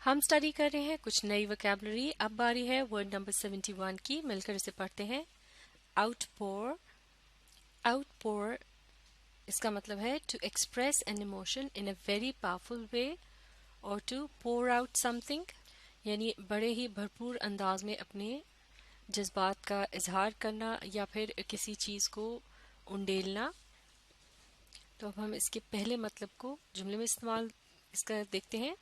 ہم اسٹڈی کر رہے ہیں کچھ نئی وکیبلری. اب باری ہے ورڈ نمبر 71 کی. مل کر اسے پڑھتے ہیں. آؤٹ پور. آؤٹ پور اس کا مطلب ہے to express an emotion in a very powerful way اور ٹو پور آؤٹ سم تھنگ، یعنی بڑے ہی بھرپور انداز میں اپنے جذبات کا اظہار کرنا یا پھر کسی چیز کو انڈیلنا. تو اب ہم اس کے پہلے مطلب کو جملے میں استعمال اس کا دیکھتے ہیں.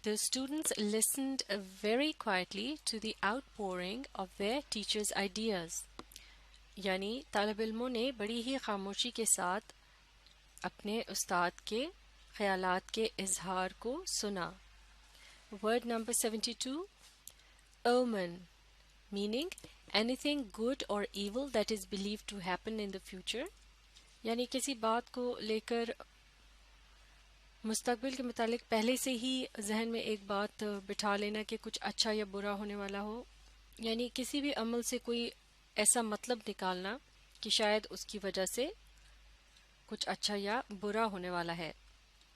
The students listened very quietly to the outpouring of their teachers' ideas. یعنی طالب علموں نے بڑی ہی خاموشی کے ساتھ اپنے استاد کے خیالات کے اظہار کو سنا. Word number 72. Omen. Meaning anything good or evil that is believed to happen in the future. یعنی کسی بات کو لے کر مستقبل کے متعلق پہلے سے ہی ذہن میں ایک بات بٹھا لینا کہ کچھ اچھا یا برا ہونے والا ہو، یعنی کسی بھی عمل سے کوئی ایسا مطلب نکالنا کہ شاید اس کی وجہ سے کچھ اچھا یا برا ہونے والا ہے.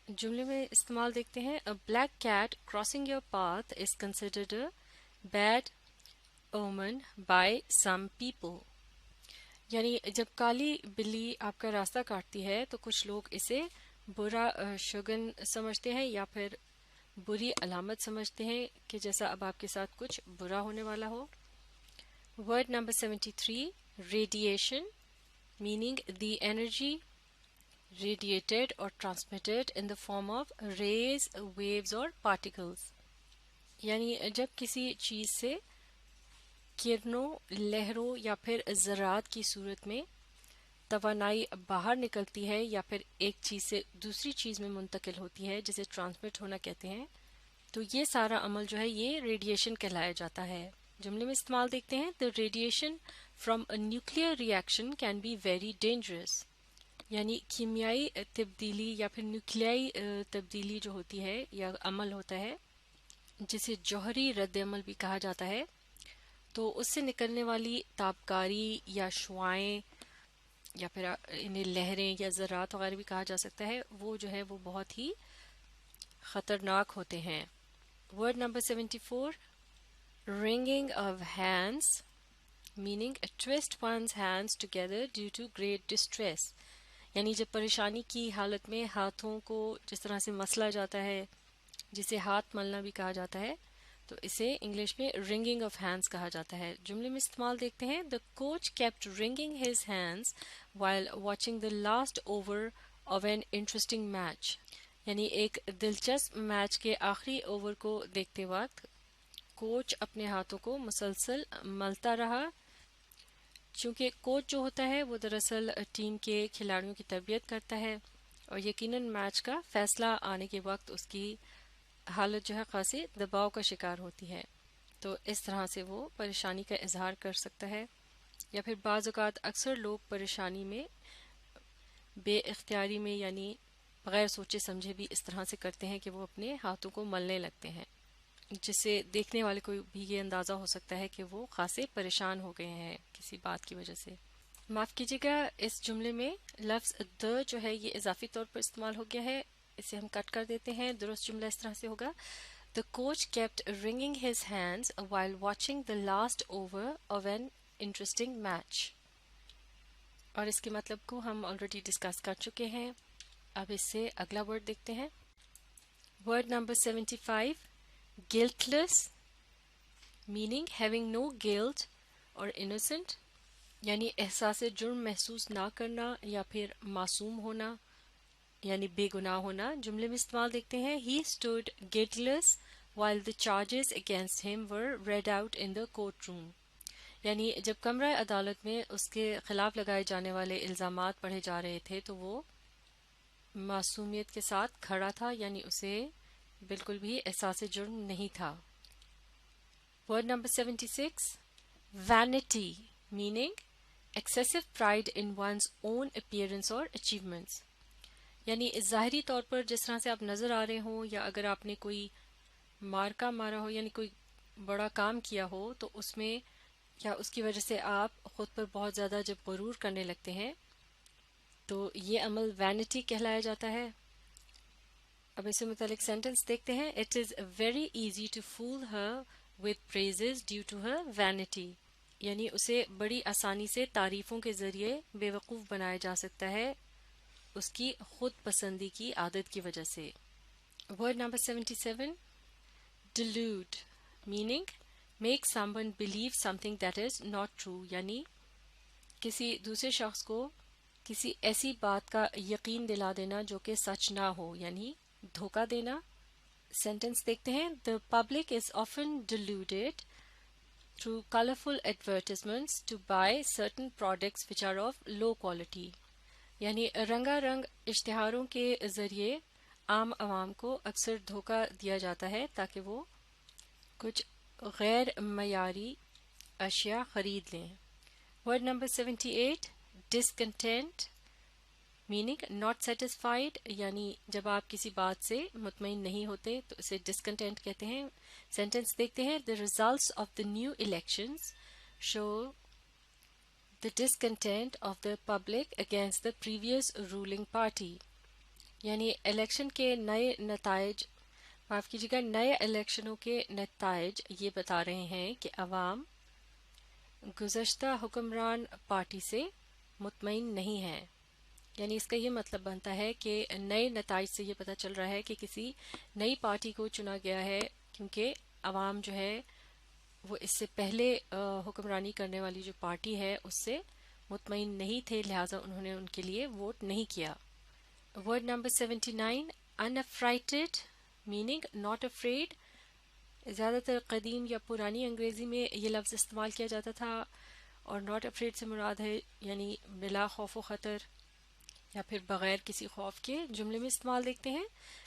جملے میں استعمال دیکھتے ہیں. A black cat crossing your path is considered a bad omen by some people. یعنی جب کالی بلی آپ کا راستہ کاٹتی ہے تو کچھ لوگ اسے برا شگن سمجھتے ہیں یا پھر بری علامت سمجھتے ہیں کہ جیسا اب آپ کے ساتھ کچھ برا ہونے والا ہو. Word number 73. Radiation. Meaning the energy radiated or transmitted in the form of rays, waves or particles. یعنی جب کسی چیز سے کرنوں، لہروں یا پھر ذرات کی صورت میں توانائی باہر نکلتی ہے یا پھر ایک چیز سے دوسری چیز میں منتقل ہوتی ہے جسے ٹرانسمٹ ہونا کہتے ہیں، تو یہ سارا عمل جو ہے یہ ریڈیشن کہلایا جاتا ہے. جملے میں استعمال دیکھتے ہیں. The radiation from a nuclear reaction can be very dangerous. یعنی کیمیائی تبدیلی یا پھر نیوکلیائی تبدیلی جو ہوتی ہے یا عمل ہوتا ہے جسے جوہری رد عمل بھی کہا جاتا ہے، تو اس سے نکلنے والی تابکاری یا شعاعیں یا پھر انہیں لہریں یا ذرات وغیرہ بھی کہا جا سکتا ہے، وہ جو ہے وہ بہت ہی خطرناک ہوتے ہیں. Word number 74. Wringing of hands. Meaning twist one's hands together due to great distress. یعنی جب پریشانی کی حالت میں ہاتھوں کو جس طرح سے مسلا جاتا ہے جسے ہاتھ ملنا بھی کہا جاتا ہے، تو اسے انگلش میں رنگنگ آف ہینڈز کہا جاتا ہے. جملے میں استعمال دیکھتے ہیں. The coach kept wringing his hands while watching the last over of an interesting match. یعنی ایک دلچسپ میچ کے آخری اوور کو دیکھتے وقت کوچ اپنے ہاتھوں کو مسلسل ملتا رہا. چونکہ کوچ جو ہوتا ہے وہ دراصل ٹیم کے کھلاڑیوں کی تربیت کرتا ہے اور یقیناً میچ کا فیصلہ آنے کے وقت اس کی حالت جو ہے خاصی دباؤ کا شکار ہوتی ہے، تو اس طرح سے وہ پریشانی کا اظہار کر سکتا ہے. یا پھر بعض اوقات اکثر لوگ پریشانی میں بے اختیاری میں یعنی بغیر سوچے سمجھے بھی اس طرح سے کرتے ہیں کہ وہ اپنے ہاتھوں کو ملنے لگتے ہیں، جس سے دیکھنے والے کو بھی یہ اندازہ ہو سکتا ہے کہ وہ خاصے پریشان ہو گئے ہیں کسی بات کی وجہ سے. معاف کیجیے گا، اس جملے میں لفظ the جو ہے یہ اضافی طور پر استعمال ہو گیا ہے، اسے ہم کٹ کر دیتے ہیں. درست جملہ اس طرح سے ہوگا. The coach kept wringing his hands while watching the last over of an interesting match. اور اس کے مطلب کو ہم آلریڈی ڈسکس کر چکے ہیں. اب اس سے اگلا ورڈ دیکھتے ہیں. Word number 75. Guiltless. Meaning having no guilt or innocent. یعنی احساس جرم محسوس نہ کرنا یا پھر معصوم ہونا یعنی بے گناہ ہونا. جملے میں استعمال دیکھتے ہیں. He stood guiltless while the charges against him were read out in the courtroom. یعنی جب کمرہ عدالت میں اس کے خلاف لگائے جانے والے الزامات پڑھے جا رہے تھے تو وہ معصومیت کے ساتھ کھڑا تھا، یعنی اسے بالکل بھی احساس جرم نہیں تھا. Word number 76. Vanity. Meaning excessive pride in one's own appearance or achievements. یعنی ظاہری طور پر جس طرح سے آپ نظر آ رہے ہوں یا اگر آپ نے کوئی مارکا مارا ہو یعنی کوئی بڑا کام کیا ہو تو اس میں یا اس کی وجہ سے آپ خود پر بہت زیادہ جب غرور کرنے لگتے ہیں تو یہ عمل وینٹی کہلایا جاتا ہے. اب اس سے متعلق سینٹنس دیکھتے ہیں. It is very easy to fool her with praises due to her vanity. یعنی اسے بڑی آسانی سے تعریفوں کے ذریعے بے وقوف بنایا جا سکتا ہے اس کی خود پسندی کی عادت کی وجہ سے. Word number 77, delude, meaning make someone believe something that is not true. یعنی کسی دوسرے شخص کو کسی ایسی بات کا یقین دلا دینا جو کہ سچ نہ ہو، یعنی دھوکہ دینا. سینٹنس دیکھتے ہیں. The public is often deluded through colorful advertisements to buy certain products which are of low quality. یعنی رنگا رنگ اشتہاروں کے ذریعے عام عوام کو اکثر دھوکہ دیا جاتا ہے تاکہ وہ کچھ غیر معیاری اشیاء خرید لیں. Word number 78, discontent, meaning not satisfied. یعنی جب آپ کسی بات سے مطمئن نہیں ہوتے تو اسے discontent کہتے ہیں. سینٹنس دیکھتے ہیں. The results of the new elections show the discontent of the public against the previous ruling party. یعنی الیکشن کے نئے نتائج، معاف کیجیے گا، نئے الیکشنوں کے نتائج یہ بتا رہے ہیں کہ عوام گزشتہ حکمران پارٹی سے مطمئن نہیں ہے. یعنی اس کا یہ مطلب بنتا ہے کہ نئے نتائج سے یہ پتہ چل رہا ہے کہ کسی نئی پارٹی کو چنا گیا ہے کیونکہ عوام جو ہے وہ اس سے پہلے حکمرانی کرنے والی جو پارٹی ہے اس سے مطمئن نہیں تھے، لہٰذا انہوں نے ان کے لیے ووٹ نہیں کیا. Word number 79, unaffrighted, meaning not afraid. زیادہ تر قدیم یا پرانی انگریزی میں یہ لفظ استعمال کیا جاتا تھا اور not afraid سے مراد ہے یعنی بلا خوف و خطر یا پھر بغیر کسی خوف کے. جملے میں استعمال دیکھتے ہیں.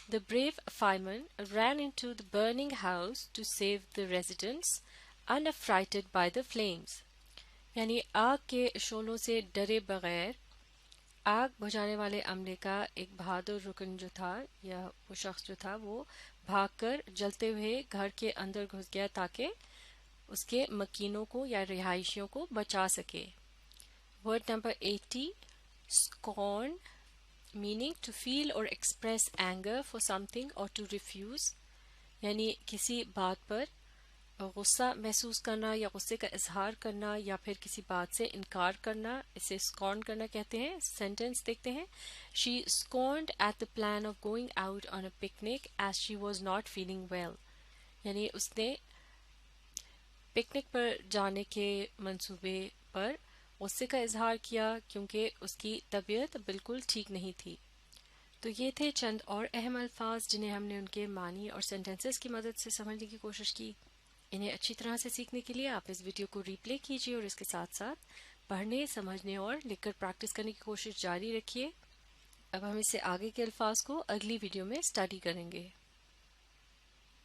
The brave fireman ran into the burning house to save the residents, unaffrighted by the flames. یعنی آگ کے شعلوں سے ڈرے بغیر آگ بجھانے والے عملے کا ایک بہادر رکن جو تھا یا وہ شخص جو تھا وہ بھاگ کر جلتے ہوئے گھر کے اندر گھس گیا تاکہ اس کے مکینوں کو یا رہائشیوں کو بچا سکے. Word number 80, scorn, meaning to feel or express anger for something or to refuse. یعنی کسی بات پر غصہ محسوس کرنا یا غصے کا اظہار کرنا یا پھر کسی بات سے انکار کرنا، اسے scorn کرنا کہتے ہیں. سینٹنس دیکھتے ہیں. She scorned at the plan of going out on a picnic as she was not feeling well. یعنی اس نے پکنک پر جانے کے منصوبے پر غصے کا اظہار کیا کیونکہ اس کی طبیعت بالکل ٹھیک نہیں تھی. تو یہ تھے چند اور اہم الفاظ جنہیں ہم نے ان کے معنی اور سینٹنسز کی مدد سے سمجھنے کی کوشش کی. انہیں اچھی طرح سے سیکھنے کے لیے آپ اس ویڈیو کو ری پلے کیجیے اور اس کے ساتھ ساتھ پڑھنے، سمجھنے اور لکھ کر پریکٹس کرنے کی کوشش جاری رکھیے. اب ہم اس سے آگے کے الفاظ کو اگلی ویڈیو میں اسٹڈی کریں گے.